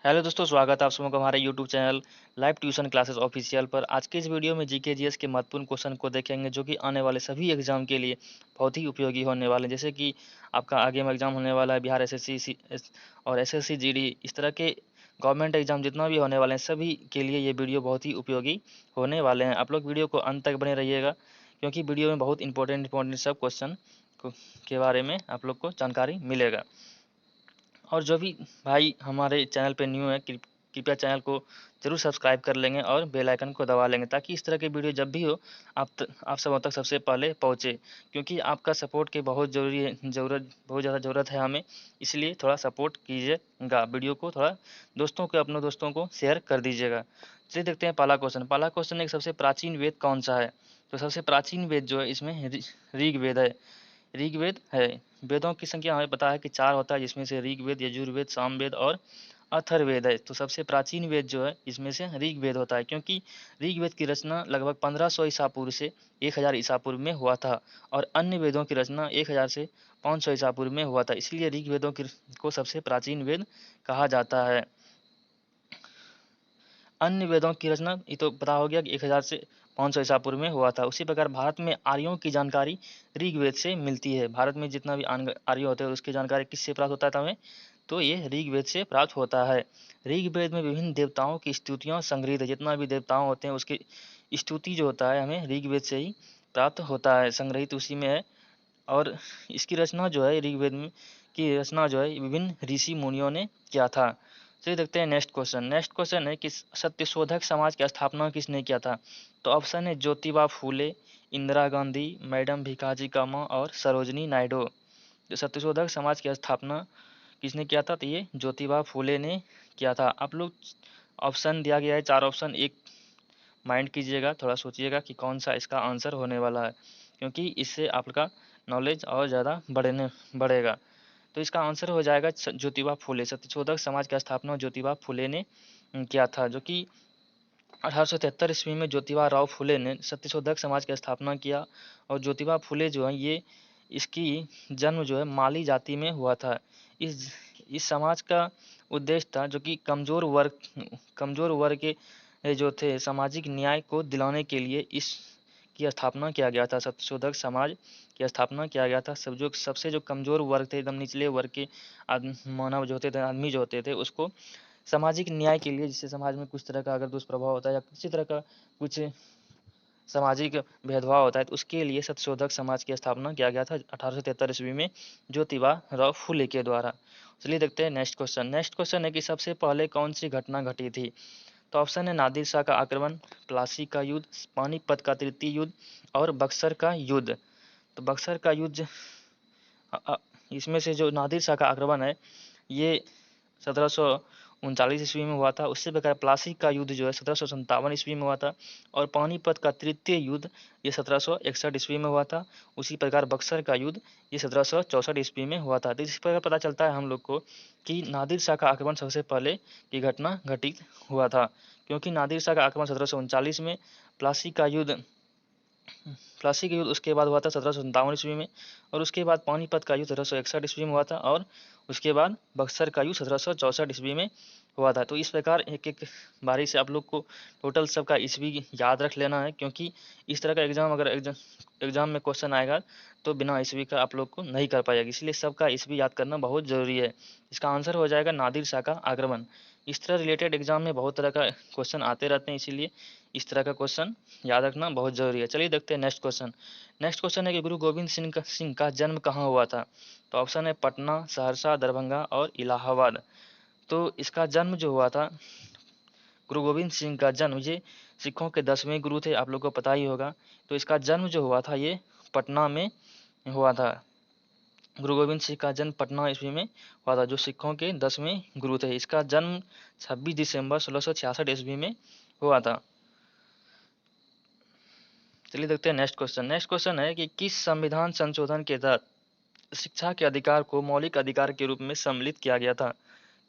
Hello दोस्तों, स्वागत है आप सबों का हमारे YouTube channel live tuition classes official पर। आज के इस वीडियो में जीके जीएस के महत्वपूर्ण क्वेश्चन को देखेंगे जो कि आने वाले सभी एग्जाम के लिए बहुत ही उपयोगी होने वाले हैं। जैसे कि आपका आगे में एग्जाम होने वाला है बिहार एसएससी और एसएससी जीडी, इस तरह के गवर्नमेंट एग्जाम जितना भी होने वाले हैं सभी के लिए ये वीडियो बहुत ही उपयोगी होने वाले हैं। आप लोग वीडियो को अंत तक बने रहिएगा क्योंकि वीडियो में बहुत इंपॉर्टेंट सब क्वेश्चन के बारे में आप लोग को जानकारी मिलेगा। और जो भी भाई हमारे चैनल पे न्यू है कृपया चैनल को जरूर सब्सक्राइब कर लेंगे और बेल आइकन को दबा लेंगे ताकि इस तरह के वीडियो जब भी हो आप सब तक सबसे पहले पहुँचे, क्योंकि आपका सपोर्ट की बहुत ज़रूरी है, बहुत ज़्यादा ज़रूरत है हमें। इसलिए थोड़ा सपोर्ट कीजिएगा, वीडियो को थोड़ा अपने दोस्तों को शेयर कर दीजिएगा। चलिए देखते हैं पहला क्वेश्चन एक सबसे प्राचीन वेद कौन सा है। तो सबसे प्राचीन वेद जो है इसमें ऋग्वेद है। ऋग्वेद है। वेदों की संख्या हमें पता है कि 4 होता है, जिसमें से ऋग्वेद, यजुर्वेद, सामवेद और अथर्ववेद है। तो सबसे प्राचीन वेद जो है इसमें से ऋग्वेद होता है, क्योंकि ऋग्वेद की रचना लगभग 1500 ईसा पूर्व से 1000 ईसा पूर्व में हुआ था और अन्य वेदों की रचना 1000 से 500 ईसा पूर्व में हुआ था। इसलिए ऋग्वेदों को सबसे प्राचीन वेद कहा जाता है। अन्य वेदों की रचना ये तो पता हो गया कि 1000 से 500 ईसा पूर्व में हुआ था। उसी प्रकार भारत में आर्यों की जानकारी ऋग्वेद से मिलती है। भारत में जितना भी आर्य होते हैं उसकी जानकारी किससे प्राप्त होता है हमें, तो ये ऋग्वेद से प्राप्त होता है। ऋग्वेद में विभिन्न देवताओं की स्तुतियाँ संग्रहित है। जितना भी देवताओं होते हैं उसकी स्तुति जो होता है हमें ऋग्वेद से ही प्राप्त होता है, संग्रहित उसी में है। और इसकी रचना जो है ऋग्वेद में की रचना जो है विभिन्न ऋषि मुनियों ने किया था। चलिए देखते हैं नेक्स्ट क्वेश्चन है कि सत्यशोधक समाज की स्थापना किसने किया था। तो ऑप्शन है ज्योतिबा फूले, इंदिरा गांधी, मैडम भिकाजी कामा और सरोजनी नायडू। तो सत्यशोधक समाज की स्थापना किसने किया था, तो ये ज्योतिबा फूले ने किया था। आप लोग ऑप्शन दिया गया है 4 ऑप्शन, एक माइंड कीजिएगा, थोड़ा सोचिएगा कि कौन सा इसका आंसर होने वाला है, क्योंकि इससे आपका नॉलेज और ज़्यादा बढ़ेगा। तो इसका आंसर हो जाएगा ज्योतिबा फूले। सत्यशोधक समाज की स्थापना ज्योतिबा फूले ने किया था, जो कि 1873 ईस्वी में ज्योतिबा राव फूले ने सत्यशोधक समाज की स्थापना किया। और ज्योतिबा फूले जो है ये इसकी जन्म जो है माली जाति में हुआ था। इस इस समाज का उद्देश्य था जो कि कमज़ोर वर्ग के जो थे सामाजिक न्याय को दिलाने के लिए इस की स्थापना किया गया था। सत्यशोधक समाज की स्थापना किया गया था। सबसे जो कमज़ोर वर्ग थे, एकदम निचले वर्ग के मानव जो होते थे, आदमी जो होते थे, उसको सामाजिक न्याय के लिए, जिससे समाज में कुछ तरह का अगर दुष्प्रभाव होता है या किसी तरह का कुछ सामाजिक भेदभाव होता है तो उसके लिए सत्यशोधक समाज की स्थापना किया गया था 1873 ईस्वी में ज्योतिबा राव फूले के द्वारा। चलिए देखते हैं नेक्स्ट क्वेश्चन है कि सबसे पहले कौन सी घटना घटी थी। तो ऑप्शन है नादिर शाह का आक्रमण, प्लासी का युद्ध, पानीपत का तृतीय युद्ध और बक्सर का युद्ध। तो बक्सर का युद्ध इसमें से जो नादिर शाह का आक्रमण है ये 1739 ईस्वी में हुआ था। उससे प्रकार प्लासी का युद्ध जो है 1757 ईस्वी में हुआ था। और पानीपत का तृतीय युद्ध ये 1761 ईस्वी में हुआ था। उसी प्रकार बक्सर का युद्ध ये 1764 ईस्वी में हुआ था। तो इस प्रकार पता चलता है हम लोग को कि नादिर शाह का आक्रमण सबसे पहले की घटना घटित हुआ था, क्योंकि नादिर शाह का आक्रमण 1739 में, प्लासी का युद्ध उसके बाद हुआ था 1757 ईस्वी में, और उसके बाद पानीपत का युद्ध 1761 ईस्वी में हुआ था, और उसके बाद बक्सर का युद्ध 1764 ईस्वी में हुआ था। तो इस प्रकार एक एक बारी से आप लोग को टोटल सबका ईस्वी याद रख लेना है, क्योंकि इस तरह का एग्जाम में क्वेश्चन आएगा तो बिना ईस्वी का आप लोग को नहीं कर पाएगा, इसलिए सबका ईस्वी याद करना बहुत ज़रूरी है। इसका आंसर हो जाएगा नादिर शाह का आक्रमण। इस तरह रिलेटेड एग्जाम में बहुत तरह का क्वेश्चन आते रहते हैं, इसीलिए इस तरह का क्वेश्चन याद रखना बहुत ज़रूरी है। चलिए देखते हैं नेक्स्ट क्वेश्चन है कि गुरु गोविंद सिंह का जन्म कहाँ हुआ था। तो ऑप्शन है पटना, सहरसा, दरभंगा और इलाहाबाद। तो इसका जन्म जो हुआ था, गुरु गोविंद सिंह का जन्म, ये सिखों के 10वें गुरु थे, आप लोग को पता ही होगा। तो इसका जन्म जो हुआ था ये पटना में हुआ था। गुरु गोविंद सिंह का जन्म पटना ईस्वी में हुआ था, जो सिखों के 10वें गुरु थे। इसका जन्म 26 दिसंबर 1666 ईस्वी में हुआ था। चलिए देखते हैं नेक्स्ट क्वेश्चन है कि किस संविधान संशोधन के तहत शिक्षा के अधिकार को मौलिक अधिकार के रूप में सम्मिलित किया गया था।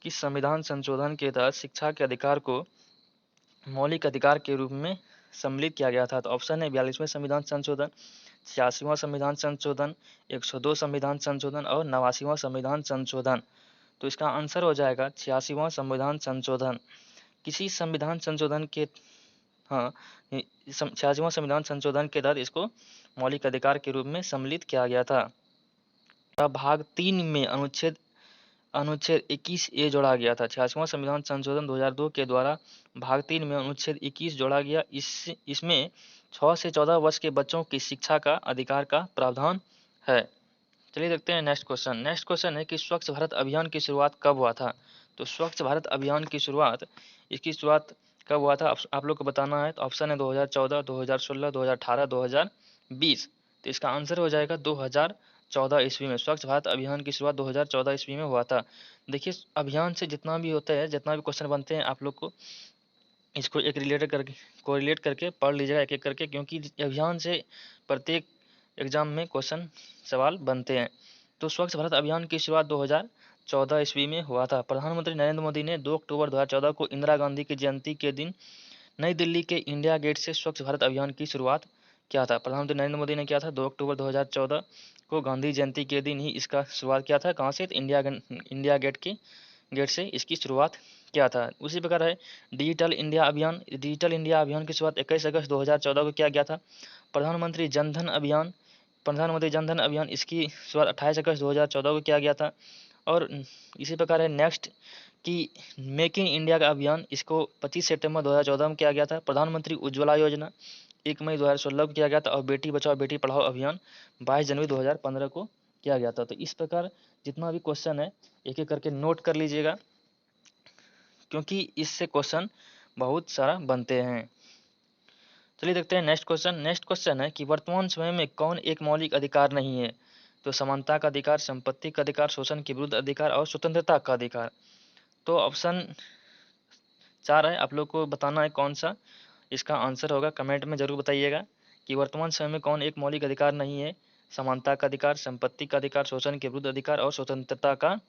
किस संविधान संशोधन के तहत शिक्षा के अधिकार को मौलिक अधिकार के रूप में सम्मिलित किया गया था। तो ऑप्शन है 42वें संविधान संशोधन, 86वां संविधान संशोधन, 102 संविधान संशोधन और 89वां संविधान संशोधन। तो इसका आंसर हो जाएगा 86वां संविधान संशोधन। किसी संविधान संशोधन के, हाँ, 86वां संविधान संशोधन के तहत इसको मौलिक अधिकार के रूप में सम्मिलित किया गया था। अब भाग 3 में अनुच्छेद 21 ए जोड़ा गया था। 86वां संविधान संशोधन 2002 के द्वारा भाग 3 में अनुच्छेद 21 जोड़ा गया। इसमें 6 से 14 वर्ष के बच्चों की शिक्षा का अधिकार का प्रावधान है। चलिए देखते हैं नेक्स्ट क्वेश्चन। नेक्स्ट क्वेश्चन है कि स्वच्छ भारत अभियान की शुरुआत कब हुआ था। तो स्वच्छ भारत अभियान की शुरुआत, इसकी शुरुआत कब हुआ था आप लोग को बताना है। तो ऑप्शन है 2014, 2016, 2018, 2020। तो इसका आंसर हो जाएगा 2014 ईस्वी में। स्वच्छ भारत अभियान की शुरुआत 2014 ईस्वी में हुआ था। देखिए अभियान से जितना भी होता है, जितना भी क्वेश्चन बनते हैं, आप लोग को इसको एक कोरिलेट करके पढ़ लीजिएगा एक एक करके, क्योंकि अभियान से प्रत्येक एग्जाम में क्वेश्चन सवाल बनते हैं। तो स्वच्छ भारत अभियान की शुरुआत 2014 ईस्वी में हुआ था। प्रधानमंत्री नरेंद्र मोदी ने 2 अक्टूबर 2014 को इंदिरा गांधी की जयंती के दिन नई दिल्ली के इंडिया गेट से स्वच्छ भारत अभियान की शुरुआत किया था। प्रधानमंत्री नरेंद्र मोदी ने किया था 2 अक्टूबर 2014 को गांधी जयंती के दिन ही इसका शुरुआत किया था। कहाँ से? इंडिया गेट से इसकी शुरुआत किया था। उसी प्रकार है डिजिटल इंडिया अभियान। डिजिटल इंडिया अभियान की शुरुआत 21 अगस्त 2014 को किया गया था। प्रधानमंत्री जनधन अभियान इसकी शुरुआत 28 अगस्त 2014 को किया गया था। और इसी प्रकार है नेक्स्ट कि मेक इन इंडिया का अभियान, इसको 25 सितंबर 2014 में किया गया था। प्रधानमंत्री उज्ज्वला योजना 1 मई 2016 को किया गया था। और बेटी बचाओ बेटी पढ़ाओ अभियान 22 जनवरी 2015 को किया गया था। तो इस प्रकार जितना भी क्वेश्चन है एक एक करके नोट कर लीजिएगा, क्योंकि इससे क्वेश्चन बहुत सारा बनते हैं। चलिए देखते हैं नेक्स्ट क्वेश्चन। नेक्स्ट क्वेश्चन है कि वर्तमान समय में कौन एक मौलिक अधिकार नहीं है। तो समानता का अधिकार, संपत्ति का अधिकार, शोषण के विरुद्ध अधिकार और स्वतंत्रता का अधिकार। तो ऑप्शन 4 है, आप लोग को बताना है कौन सा इसका आंसर होगा। कमेंट में जरूर बताइएगा कि वर्तमान समय में कौन एक मौलिक अधिकार नहीं है। समानता का अधिकार, संपत्ति का अधिकार, शोषण के विरुद्ध अधिकार और स्वतंत्रता का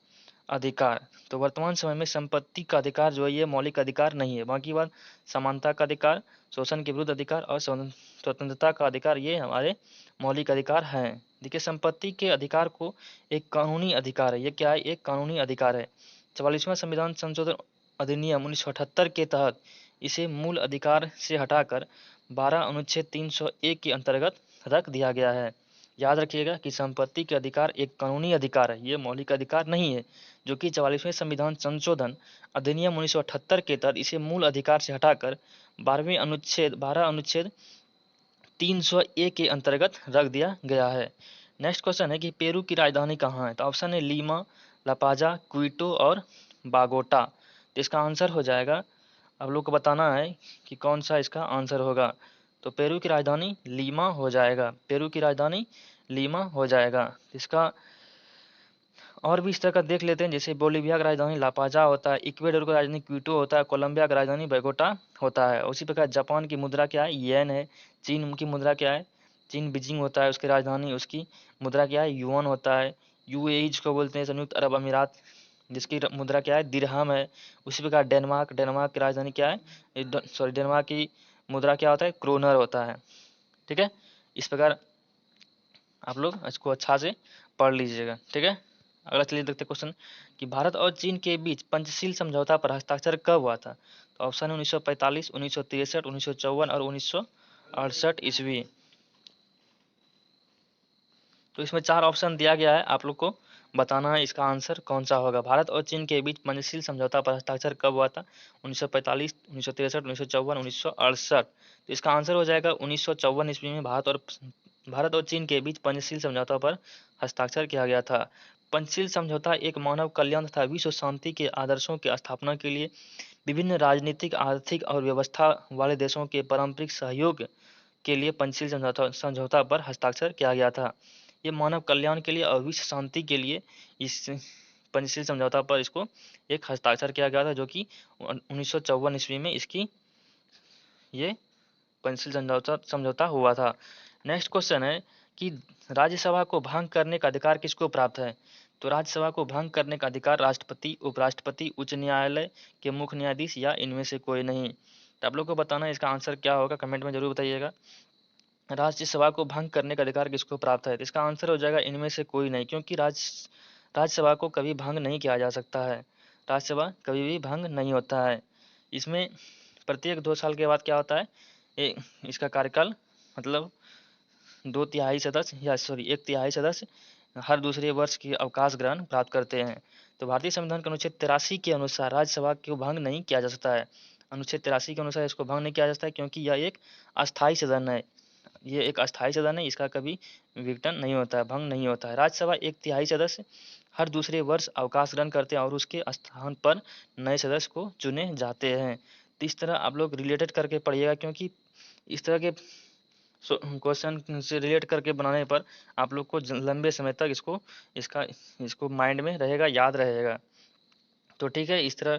अधिकार। तो वर्तमान समय में संपत्ति का अधिकार जो है ये मौलिक अधिकार नहीं है। बाकी बात समानता का अधिकार, शोषण के विरुद्ध अधिकार और स्वतंत्रता का अधिकार ये हमारे मौलिक अधिकार हैं। देखिए संपत्ति के अधिकार को एक कानूनी अधिकार है। ये क्या है? एक कानूनी अधिकार है। 44वां संविधान संशोधन अधिनियम 1978 के तहत इसे मूल अधिकार से हटाकर 12 अनुच्छेद 301 के अंतर्गत रख दिया गया है। याद रखिएगा कि संपत्ति के अधिकार एक कानूनी अधिकार है, ये मौलिक अधिकार नहीं है, जो कि 44वें संविधान संशोधन अधिनियम 1978 के तहत इसे मूल अधिकार से हटाकर 12 अनुच्छेद 301 के अंतर्गत रख दिया गया है। नेक्स्ट क्वेश्चन है कि पेरू की राजधानी कहाँ है। तो ऑप्शन है लीमा, लापाजा, क्विटो और बागोटा। तो इसका आंसर हो जाएगा, आप लोग को बताना है कि कौन सा इसका आंसर होगा। तो पेरू की राजधानी लीमा हो जाएगा। पेरू की राजधानी लीमा हो जाएगा। इसका और भी इस तरह का देख लेते हैं, जैसे बोलीविया का राजधानी लापाजा होता है, इक्वेडोर का राजधानी क्विटो होता है, कोलंबिया का राजधानी बोगोटा होता है। उसी प्रकार जापान की मुद्रा क्या है? येन है। चीन की मुद्रा क्या है? चीन बीजिंग होता है, उसकी राजधानी उसकी मुद्रा क्या है? युआन होता है। यूएई जिसको बोलते हैं संयुक्त अरब अमीरात, जिसकी मुद्रा क्या है? दिरहम है। उसी प्रकार डेनमार्क की राजधानी क्या है? डेनमार्क की मुद्रा क्या होता है? क्रोनर होता है। ठीक है, इस प्रकार आप लोग इसको अच्छा से पढ़ लीजिएगा। ठीक है, अगला चलिए देखते क्वेश्चन कि भारत और चीन के बीच पंचशील समझौता पर हस्ताक्षर कब हुआ था। तो ऑप्शन है 1945, 1963, 1954 और 1968 ईस्वी। तो इसमें 4 ऑप्शन दिया गया है, आप लोग को बताना है इसका आंसर कौन सा होगा। भारत और चीन के बीच पंचशील समझौता पर हस्ताक्षर कब हुआ था? 1945, 1963, 1954, 1968। तो इसका आंसर हो जाएगा 1954 ईस्वी में भारत और चीन के बीच पंचशील समझौता पर हस्ताक्षर किया गया था। पंचशील समझौता एक मानव कल्याण तथा विश्व शांति के आदर्शों की स्थापना के लिए विभिन्न राजनीतिक, आर्थिक और व्यवस्था वाले देशों के पारंपरिक सहयोग के लिए पंचशील समझौता पर हस्ताक्षर किया गया था। ये मानव कल्याण के लिए और विश्व शांति के लिए इस पंचशील समझौता पर इसको एक हस्ताक्षर किया गया था, जो कि 1954 ईस्वी में इसकी ये पंचशील समझौता हुआ था। नेक्स्ट क्वेश्चन है कि राज्यसभा को भंग करने का अधिकार किसको प्राप्त है। तो राज्यसभा को भंग करने का अधिकार राष्ट्रपति, उपराष्ट्रपति, उच्च न्यायालय के मुख्य न्यायाधीश या इनमें से कोई नहीं। तो आप लोग को बताना है इसका आंसर क्या होगा, कमेंट में जरूर बताइएगा। राज्यसभा को भंग करने का अधिकार किसको प्राप्त है। तो इसका आंसर हो जाएगा इनमें से कोई नहीं, क्योंकि राज्यसभा को कभी भंग नहीं किया जा सकता है। राज्यसभा कभी भी भंग नहीं होता है। इसमें प्रत्येक 2 साल के बाद क्या होता है, इसका कार्यकाल मतलब 2/3 सदस्य या सॉरी 1/3 सदस्य हर दूसरे वर्ष की अवकाश ग्रहण प्राप्त करते हैं। तो भारतीय संविधान के अनुच्छेद 83 के अनुसार राज्यसभा को भंग नहीं किया जा सकता है। अनुच्छेद 83 के अनुसार इसको भंग नहीं किया जा सकता है, क्योंकि यह एक अस्थायी सदन है। ये एक अस्थायी सदन है, इसका कभी विघटन नहीं होता है, भंग नहीं होता है। राज्यसभा 1/3 सदस्य हर दूसरे वर्ष अवकाश ग्रहण करते हैं और उसके स्थान पर नए सदस्य को चुने जाते हैं। तो इस तरह आप लोग रिलेटेड करके पढ़िएगा, क्योंकि इस तरह के क्वेश्चन से रिलेट करके बनाने पर आप लोग को लंबे समय तक इसको माइंड में रहेगा, याद रहेगा। तो ठीक है, इस तरह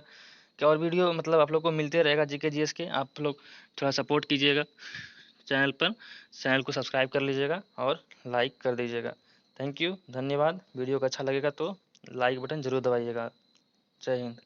के और वीडियो मतलब आप लोग को मिलते रहेगा जीके जीएस के। आप लोग थोड़ा सपोर्ट कीजिएगा चैनल पर, चैनल को सब्सक्राइब कर लीजिएगा और लाइक कर दीजिएगा। थैंक यू, धन्यवाद। वीडियो को अच्छा लगेगा तो लाइक बटन ज़रूर दबाइएगा। जय हिंद।